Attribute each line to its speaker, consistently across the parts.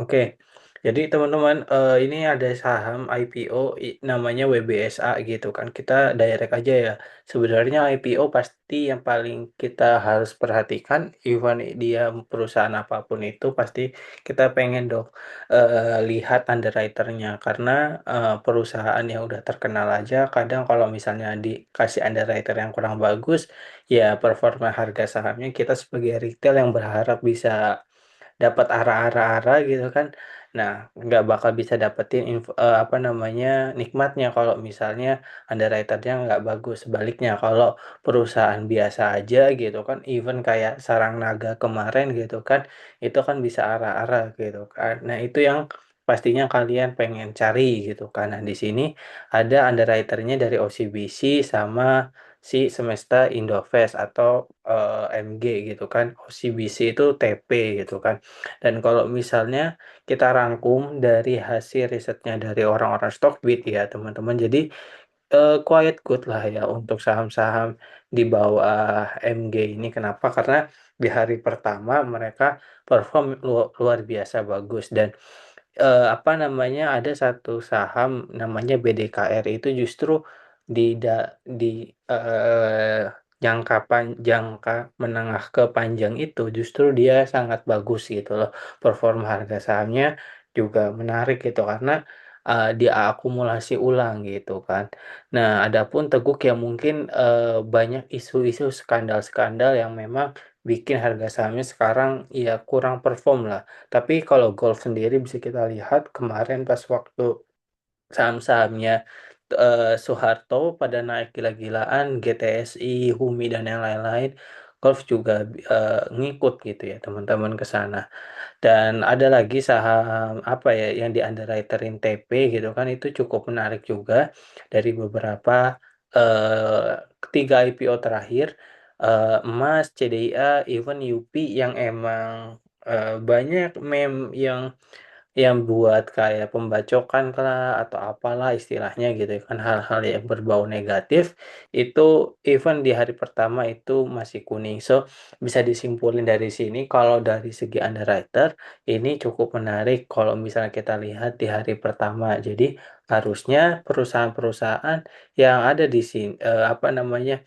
Speaker 1: Oke, jadi teman-teman, ini ada saham IPO namanya WBSA gitu kan, kita direct aja ya. Sebenarnya IPO pasti yang paling kita harus perhatikan, even dia perusahaan apapun itu pasti kita pengen dong, lihat underwriter-nya. Karena, perusahaan yang udah terkenal aja kadang kalau misalnya dikasih underwriter yang kurang bagus, ya performa harga sahamnya kita sebagai retail yang berharap bisa dapat arah-arah gitu kan. Nah, nggak bakal bisa dapetin apa namanya, nikmatnya kalau misalnya underwriter-nya nggak bagus. Sebaliknya kalau perusahaan biasa aja gitu kan, even kayak Sarang Naga kemarin gitu kan, itu kan bisa arah-arah gitu kan. Nah, itu yang pastinya kalian pengen cari gitu kan. Nah, di sini ada underwriter-nya dari OCBC sama si Semesta Indovest atau MG gitu kan. OCBC itu TP gitu kan. Dan kalau misalnya kita rangkum dari hasil risetnya dari orang-orang Stockbit ya teman-teman, jadi quiet good lah ya untuk saham-saham di bawah MG ini. Kenapa? Karena di hari pertama mereka perform luar biasa bagus dan apa namanya, ada satu saham namanya BDKR itu justru di jangka menengah ke panjang itu justru dia sangat bagus gitu loh. Performa harga sahamnya juga menarik gitu karena, diakumulasi ulang gitu kan. Nah, adapun Teguk yang mungkin, banyak isu-isu skandal-skandal yang memang bikin harga sahamnya sekarang ya kurang perform lah. Tapi kalau golf sendiri bisa kita lihat kemarin pas waktu saham-sahamnya, Soeharto pada naik gila-gilaan, GTSI, Humi dan yang lain-lain, golf juga, ngikut gitu ya teman-teman ke sana. Dan ada lagi saham apa ya yang di underwriterin TP gitu kan itu cukup menarik juga dari beberapa ketiga IPO terakhir, emas, CDIA, even UPI yang emang banyak meme yang buat kayak pembacokan lah atau apalah istilahnya gitu ya kan, hal-hal yang berbau negatif itu even di hari pertama itu masih kuning. So bisa disimpulin dari sini kalau dari segi underwriter ini cukup menarik kalau misalnya kita lihat di hari pertama. Jadi harusnya perusahaan-perusahaan yang ada di sini, apa namanya,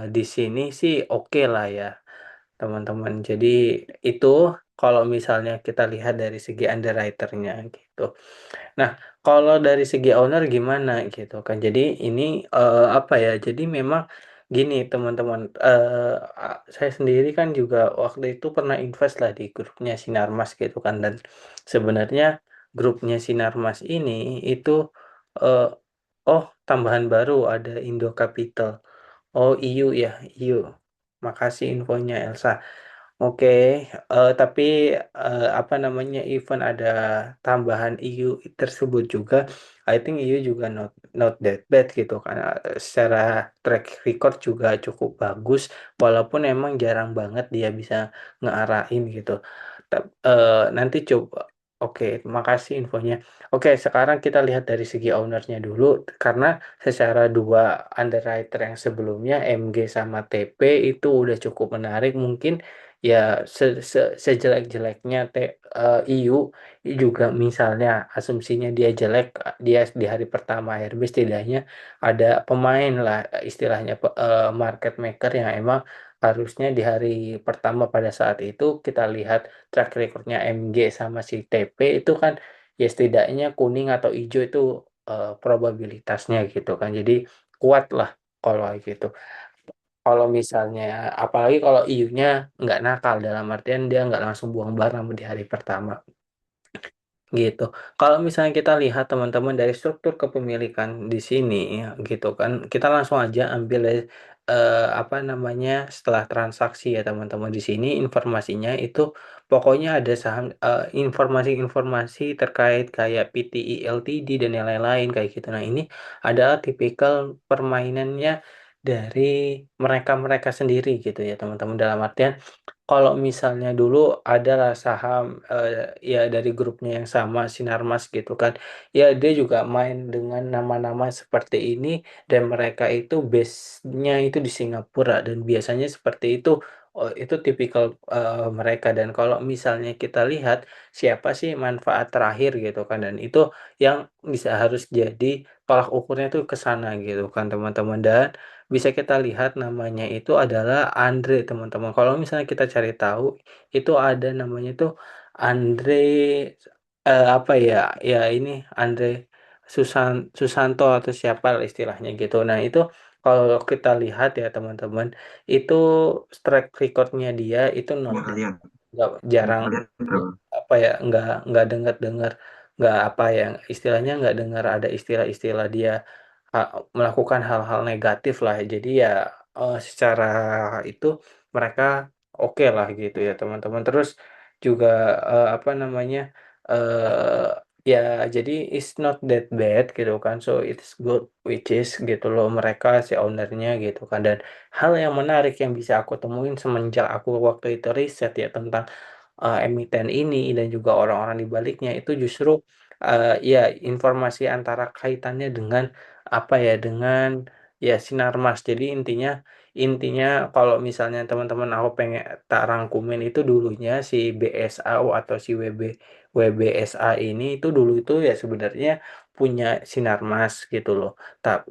Speaker 1: di sini sih oke lah ya teman-teman. Jadi itu kalau misalnya kita lihat dari segi underwriter-nya gitu. Nah, kalau dari segi owner gimana gitu kan. Jadi ini, apa ya, jadi memang gini teman-teman, saya sendiri kan juga waktu itu pernah invest lah di grupnya Sinarmas gitu kan, dan sebenarnya grupnya Sinarmas ini itu, eee, oh tambahan baru ada Indo Capital. Oh IU ya, IU. Makasih infonya Elsa. Oke, tapi, apa namanya, even ada tambahan EU tersebut juga, I think EU juga not that bad gitu kan, secara track record juga cukup bagus, walaupun emang jarang banget dia bisa ngearahin gitu. Nanti coba oke, makasih infonya. Oke, sekarang kita lihat dari segi ownernya dulu, karena secara dua underwriter yang sebelumnya, MG sama TP itu udah cukup menarik, mungkin ya sejelek-jeleknya IU juga misalnya asumsinya dia jelek, dia di hari pertama RB setidaknya ada pemain lah istilahnya market maker yang emang harusnya di hari pertama pada saat itu kita lihat track recordnya MG sama si TP itu kan ya setidaknya kuning atau hijau itu probabilitasnya gitu kan, jadi kuat lah kalau kayak gitu. Kalau misalnya apalagi kalau iunya nggak nakal dalam artian dia nggak langsung buang barang di hari pertama gitu. Kalau misalnya kita lihat teman-teman dari struktur kepemilikan di sini ya gitu kan, kita langsung aja ambil dari apa namanya setelah transaksi ya teman-teman di sini informasinya itu pokoknya ada saham informasi-informasi terkait kayak PTI LTD dan yang lain-lain kayak gitu. Nah ini adalah tipikal permainannya dari mereka-mereka sendiri gitu ya teman-teman dalam artian kalau misalnya dulu adalah saham ya dari grupnya yang sama Sinarmas gitu kan. Ya dia juga main dengan nama-nama seperti ini dan mereka itu base-nya itu di Singapura dan biasanya seperti itu. Oh, itu tipikal mereka dan kalau misalnya kita lihat siapa sih manfaat terakhir gitu kan dan itu yang bisa harus jadi tolak ukurnya tuh ke sana gitu kan teman-teman dan bisa kita lihat namanya itu adalah Andre teman-teman. Kalau misalnya kita cari tahu itu ada namanya tuh Andre apa ya? Ya ini Andre Susanto atau siapa lah istilahnya gitu. Nah, itu kalau kita lihat ya teman-teman, itu track recordnya dia itu not
Speaker 2: Nggak
Speaker 1: bad.
Speaker 2: kalian, nggak
Speaker 1: Jarang
Speaker 2: kalian berapa?
Speaker 1: apa ya nggak dengar nggak apa ya istilahnya nggak dengar ada istilah-istilah dia melakukan hal-hal negatif lah jadi ya secara itu mereka oke lah gitu ya teman-teman terus juga apa namanya eh ya jadi it's not that bad gitu kan so it's good which is gitu loh mereka si ownernya gitu kan dan hal yang menarik yang bisa aku temuin semenjak aku waktu itu riset ya tentang emiten ini dan juga orang-orang di baliknya itu justru ya informasi antara kaitannya dengan apa ya dengan ya sinarmas. Jadi intinya intinya kalau misalnya teman-teman aku pengen tak rangkumin itu dulunya si BSA atau si WBSA ini itu dulu itu ya sebenarnya punya sinarmas gitu loh.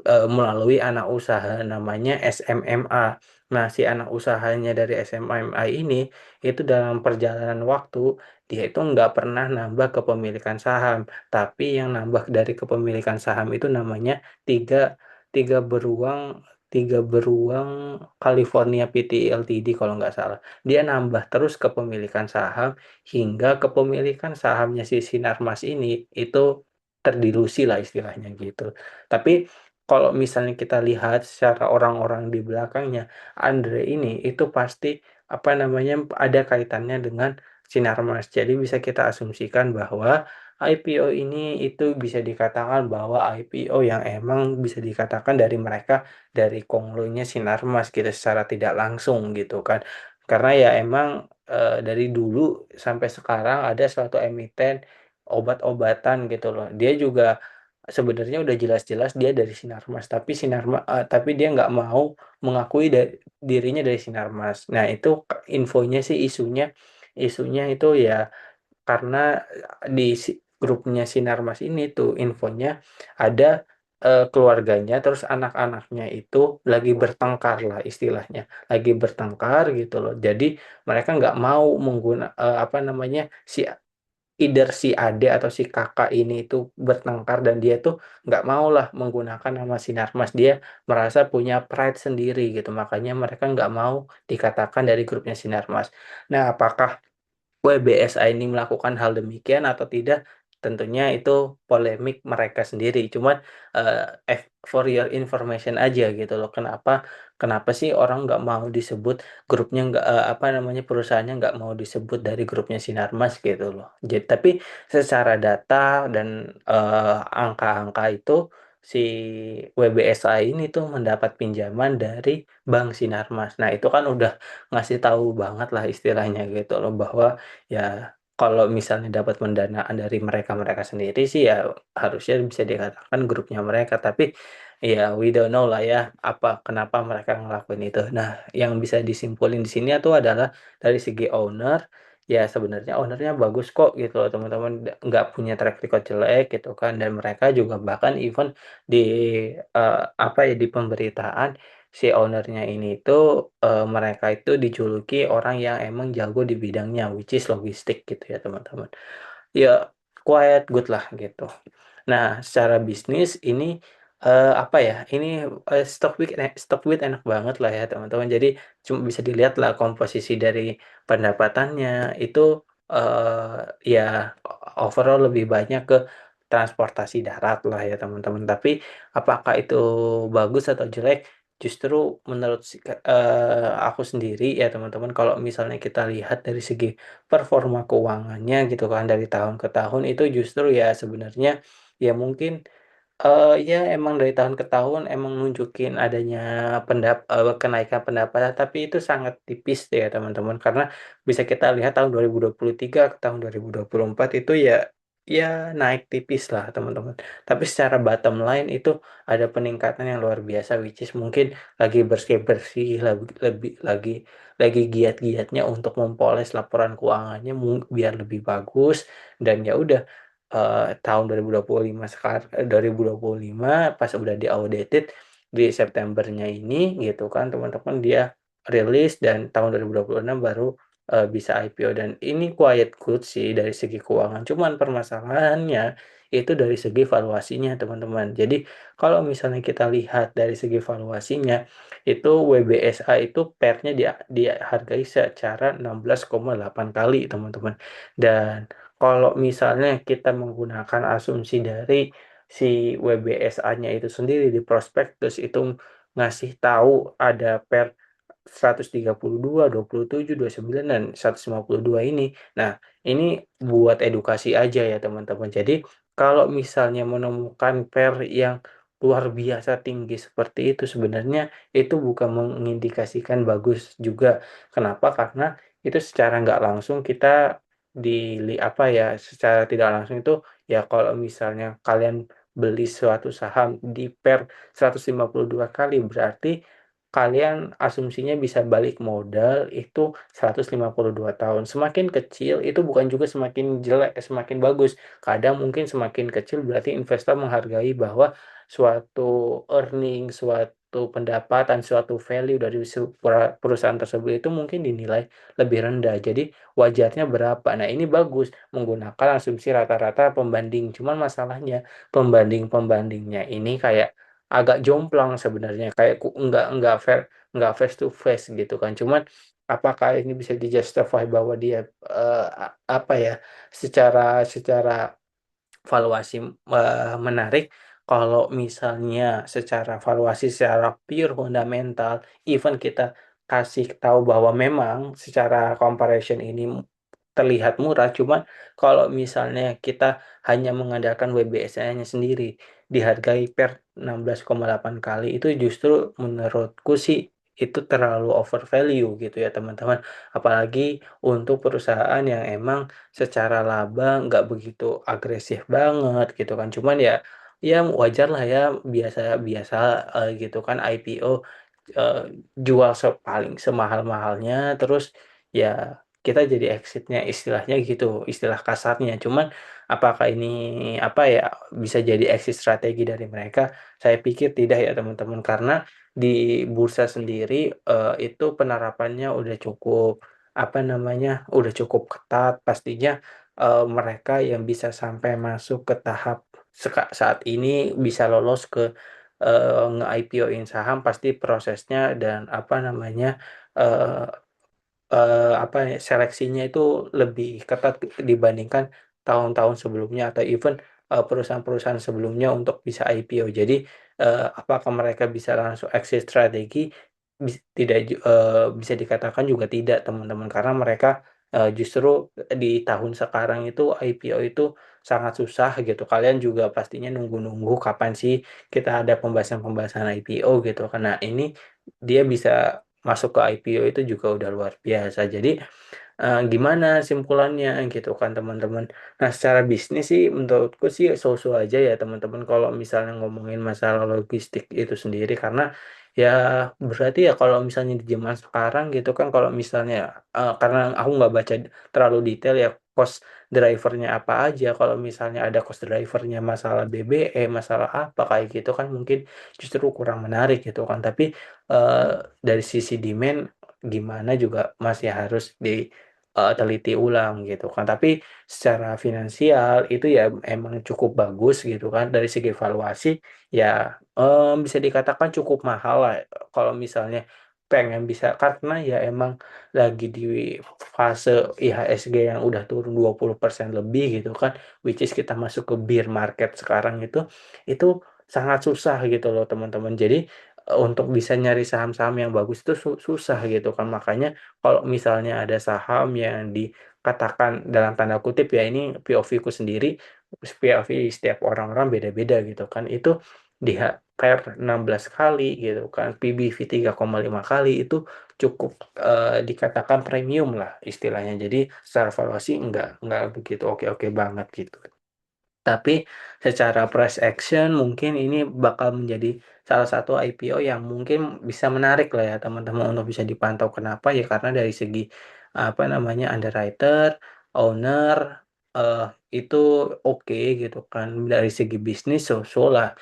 Speaker 1: Melalui anak usaha namanya SMMA. Nah, si anak usahanya dari SMMA ini itu dalam perjalanan waktu dia itu nggak pernah nambah kepemilikan saham, tapi yang nambah dari kepemilikan saham itu namanya tiga tiga beruang tiga beruang California PT Ltd kalau nggak salah. Dia nambah terus kepemilikan saham hingga kepemilikan sahamnya si Sinarmas ini itu terdilusi lah istilahnya gitu. Tapi kalau misalnya kita lihat secara orang-orang di belakangnya, Andre ini itu pasti apa namanya ada kaitannya dengan Sinarmas. Jadi bisa kita asumsikan bahwa IPO ini itu bisa dikatakan bahwa IPO yang emang bisa dikatakan dari mereka dari konglonya Sinarmas gitu secara tidak langsung gitu kan. Karena ya emang dari dulu sampai sekarang ada suatu emiten obat-obatan gitu loh. Dia juga sebenarnya udah jelas-jelas dia dari Sinarmas, tapi dia nggak mau mengakui dirinya dari Sinarmas. Nah, itu infonya sih isunya itu ya karena di grupnya Sinarmas ini tuh infonya ada keluarganya terus anak-anaknya itu lagi bertengkar lah istilahnya lagi bertengkar gitu loh jadi mereka nggak mau apa namanya si either si ade atau si kakak ini itu bertengkar dan dia tuh nggak mau lah menggunakan nama Sinarmas dia merasa punya pride sendiri gitu makanya mereka nggak mau dikatakan dari grupnya Sinarmas. Nah, apakah WBSA ini melakukan hal demikian atau tidak, tentunya itu polemik mereka sendiri. Cuman eh, for your information aja gitu loh. Kenapa sih orang nggak mau disebut grupnya nggak apa namanya perusahaannya nggak mau disebut dari grupnya Sinarmas gitu loh. Jadi tapi secara data dan angka-angka itu si WBSA ini tuh mendapat pinjaman dari Bank Sinarmas. Nah itu kan udah ngasih tahu banget lah istilahnya gitu loh bahwa ya kalau misalnya dapat pendanaan dari mereka-mereka sendiri sih ya harusnya bisa dikatakan grupnya mereka tapi ya we don't know lah ya apa kenapa mereka ngelakuin itu. Nah, yang bisa disimpulin di sini tuh adalah dari segi owner ya sebenarnya ownernya bagus kok gitu loh teman-teman nggak punya track record jelek gitu kan dan mereka juga bahkan even di apa ya di pemberitaan si ownernya ini tuh mereka itu dijuluki orang yang emang jago di bidangnya which is logistik gitu ya teman-teman ya quiet good lah gitu. Nah, secara bisnis ini apa ya ini Stockbit enak banget lah ya teman-teman jadi cuma bisa dilihat lah komposisi dari pendapatannya itu ya overall lebih banyak ke transportasi darat lah ya teman-teman tapi apakah itu bagus atau jelek justru menurut aku sendiri ya teman-teman kalau misalnya kita lihat dari segi performa keuangannya gitu kan dari tahun ke tahun itu justru ya sebenarnya ya mungkin Ya emang dari tahun ke tahun emang nunjukin adanya kenaikan pendapatan, tapi itu sangat tipis deh ya teman-teman. Karena bisa kita lihat tahun 2023 ke tahun 2024 itu ya naik tipis lah teman-teman. Tapi secara bottom line itu ada peningkatan yang luar biasa, which is mungkin lagi bersih-bersih, lagi giat-giatnya untuk mempoles laporan keuangannya biar lebih bagus, dan ya udah tahun 2025 sekarang 2025 pas udah di-audited di Septembernya ini gitu kan teman-teman, dia rilis dan tahun 2026 baru bisa IPO, dan ini quiet good sih dari segi keuangan. Cuman permasalahannya itu dari segi valuasinya teman-teman. Jadi kalau misalnya kita lihat dari segi valuasinya itu WBSA itu pernya dihargai secara 16,8 kali teman-teman. Dan kalau misalnya kita menggunakan asumsi dari si WBSA-nya itu sendiri di prospektus itu ngasih tahu ada per 132, 27, 29, dan 152 ini. Nah, ini buat edukasi aja ya teman-teman. Jadi kalau misalnya menemukan per yang luar biasa tinggi seperti itu, sebenarnya itu bukan mengindikasikan bagus juga. Kenapa? Karena itu secara nggak langsung kita apa ya, secara tidak langsung itu ya kalau misalnya kalian beli suatu saham di per 152 kali, berarti kalian asumsinya bisa balik modal itu 152 tahun. Semakin kecil itu bukan juga semakin jelek, semakin bagus. Kadang mungkin semakin kecil berarti investor menghargai bahwa suatu earning, suatu pendapatan, suatu value dari perusahaan tersebut itu mungkin dinilai lebih rendah. Jadi wajarnya berapa? Nah, ini bagus menggunakan asumsi rata-rata pembanding. Cuman masalahnya pembandingnya ini kayak agak jomplang sebenarnya, kayak nggak face to face gitu kan. Cuman apakah ini bisa dijustify bahwa dia apa ya, secara secara valuasi menarik? Kalau misalnya secara valuasi secara pure fundamental, even kita kasih tahu bahwa memang secara comparison ini terlihat murah, cuman kalau misalnya kita hanya mengandalkan WBSA-nya sendiri dihargai per 16,8 kali, itu justru menurutku sih itu terlalu over value gitu ya teman-teman. Apalagi untuk perusahaan yang emang secara laba nggak begitu agresif banget gitu kan. Cuman ya wajar lah ya, biasa-biasa gitu kan IPO, eh, jual paling semahal-mahalnya, terus ya kita jadi exitnya istilahnya gitu, istilah kasarnya. Cuman apakah ini apa ya, bisa jadi exit strategi dari mereka? Saya pikir tidak ya teman-teman, karena di bursa sendiri itu penerapannya udah cukup apa namanya, udah cukup ketat. Pastinya mereka yang bisa sampai masuk ke tahap saat ini bisa lolos ke nge-IPO-in saham, pasti prosesnya dan apa namanya, eh, apa ya, seleksinya itu lebih ketat dibandingkan tahun-tahun sebelumnya atau even perusahaan-perusahaan sebelumnya untuk bisa IPO. Jadi apakah mereka bisa langsung exit strategi? Tidak bisa dikatakan juga tidak teman-teman, karena mereka justru di tahun sekarang itu IPO itu sangat susah gitu. Kalian juga pastinya nunggu-nunggu kapan sih kita ada pembahasan-pembahasan IPO gitu. Karena ini dia bisa masuk ke IPO itu juga udah luar biasa. Jadi gimana simpulannya gitu kan teman-teman. Nah, secara bisnis sih menurutku sih so-so aja ya teman-teman kalau misalnya ngomongin masalah logistik itu sendiri, karena ya berarti ya kalau misalnya di zaman sekarang gitu kan, kalau misalnya karena aku nggak baca terlalu detail ya cost drivernya apa aja, kalau misalnya ada cost drivernya masalah BBM, masalah apa kayak gitu kan mungkin justru kurang menarik gitu kan. Tapi eh, dari sisi demand gimana juga masih harus teliti ulang gitu kan. Tapi secara finansial itu ya emang cukup bagus gitu kan. Dari segi valuasi ya bisa dikatakan cukup mahal lah kalau misalnya pengen bisa, karena ya emang lagi di fase IHSG yang udah turun 20% lebih gitu kan, which is kita masuk ke bear market sekarang itu sangat susah gitu loh teman-teman. Jadi untuk bisa nyari saham-saham yang bagus itu susah gitu kan. Makanya kalau misalnya ada saham yang dikatakan dalam tanda kutip ya ini POV ku sendiri, POV setiap orang-orang beda-beda gitu kan. Itu di pair 16 kali gitu kan, PBV 3,5 kali itu cukup dikatakan premium lah istilahnya. Jadi secara valuasi nggak begitu oke-oke banget gitu. Tapi secara price action mungkin ini bakal menjadi salah satu IPO yang mungkin bisa menarik lah ya teman-teman untuk bisa dipantau. Kenapa? Ya karena dari segi apa namanya underwriter, owner eh, itu oke gitu kan. Dari segi bisnis so-so lah,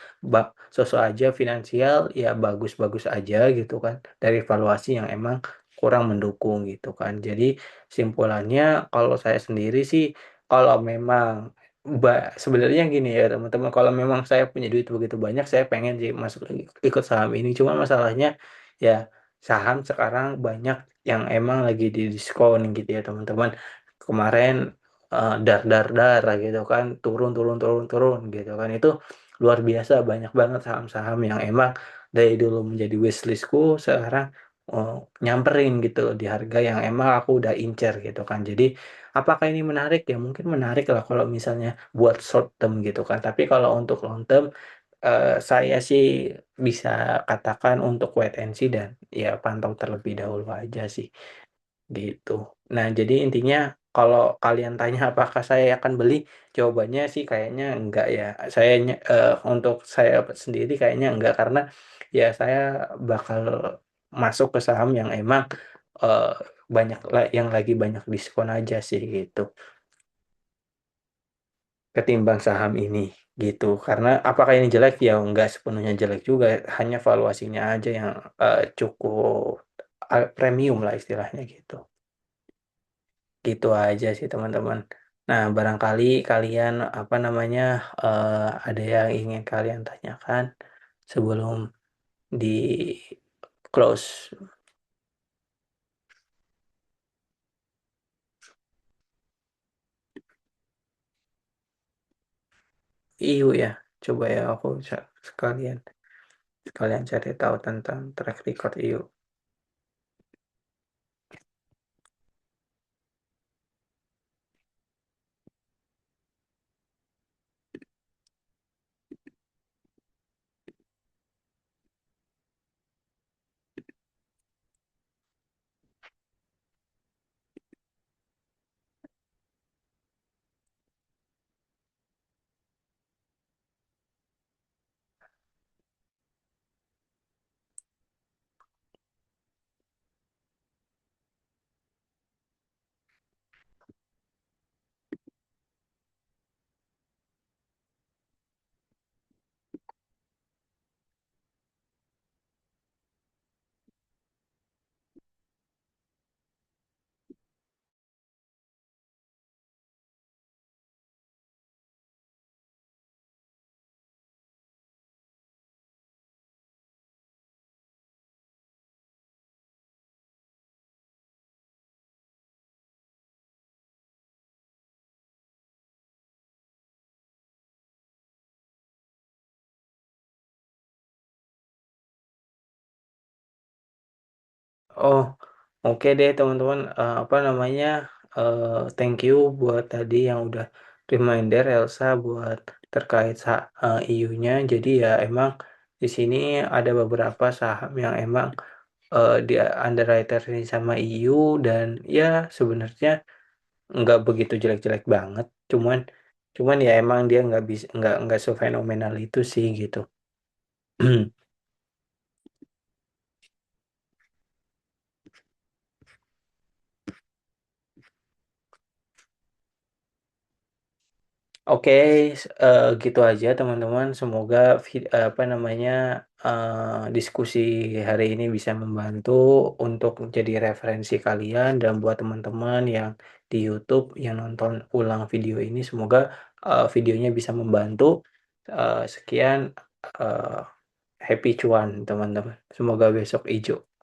Speaker 1: so-so aja finansial ya bagus-bagus aja gitu kan. Dari valuasi yang emang kurang mendukung gitu kan. Jadi simpulannya kalau saya sendiri sih kalau memang sebenarnya gini ya teman-teman, kalau memang saya punya duit begitu banyak, saya pengen sih masuk ikut saham ini. Cuma masalahnya ya saham sekarang banyak yang emang lagi di diskon gitu ya teman-teman. Kemarin dar dar dar gitu kan, turun turun turun turun gitu kan. Itu luar biasa banyak banget saham-saham yang emang dari dulu menjadi wishlistku sekarang oh, nyamperin gitu di harga yang emang aku udah incer gitu kan. Jadi apakah ini menarik? Ya mungkin menarik lah kalau misalnya buat short term gitu kan. Tapi kalau untuk long term, saya sih bisa katakan untuk wait and see dan ya pantau terlebih dahulu aja sih gitu. Nah, jadi intinya kalau kalian tanya apakah saya akan beli, jawabannya sih kayaknya enggak ya. Untuk saya sendiri kayaknya enggak karena ya saya bakal masuk ke saham yang emang eh, yang lagi banyak diskon aja sih gitu. Ketimbang saham ini gitu. Karena apakah ini jelek? Ya enggak sepenuhnya jelek juga, hanya valuasinya aja yang cukup premium lah istilahnya gitu. Gitu aja sih teman-teman. Nah, barangkali kalian apa namanya ada yang ingin kalian tanyakan sebelum di close. Iyo ya, coba ya aku sekalian sekalian cari tahu tentang track record Iyo. Oh, oke deh teman-teman. Apa namanya? Thank you buat tadi yang udah reminder Elsa buat terkait EU-nya. Jadi ya emang di sini ada beberapa saham yang emang di underwriter ini sama EU dan ya sebenarnya nggak begitu jelek-jelek banget. Cuman cuman ya emang dia nggak sefenomenal itu sih gitu. Oke, gitu aja teman-teman. Semoga apa namanya diskusi hari ini bisa membantu untuk jadi referensi kalian dan buat teman-teman yang di YouTube yang nonton ulang video ini, semoga videonya bisa membantu. Sekian, uh, happy cuan teman-teman. Semoga besok hijau.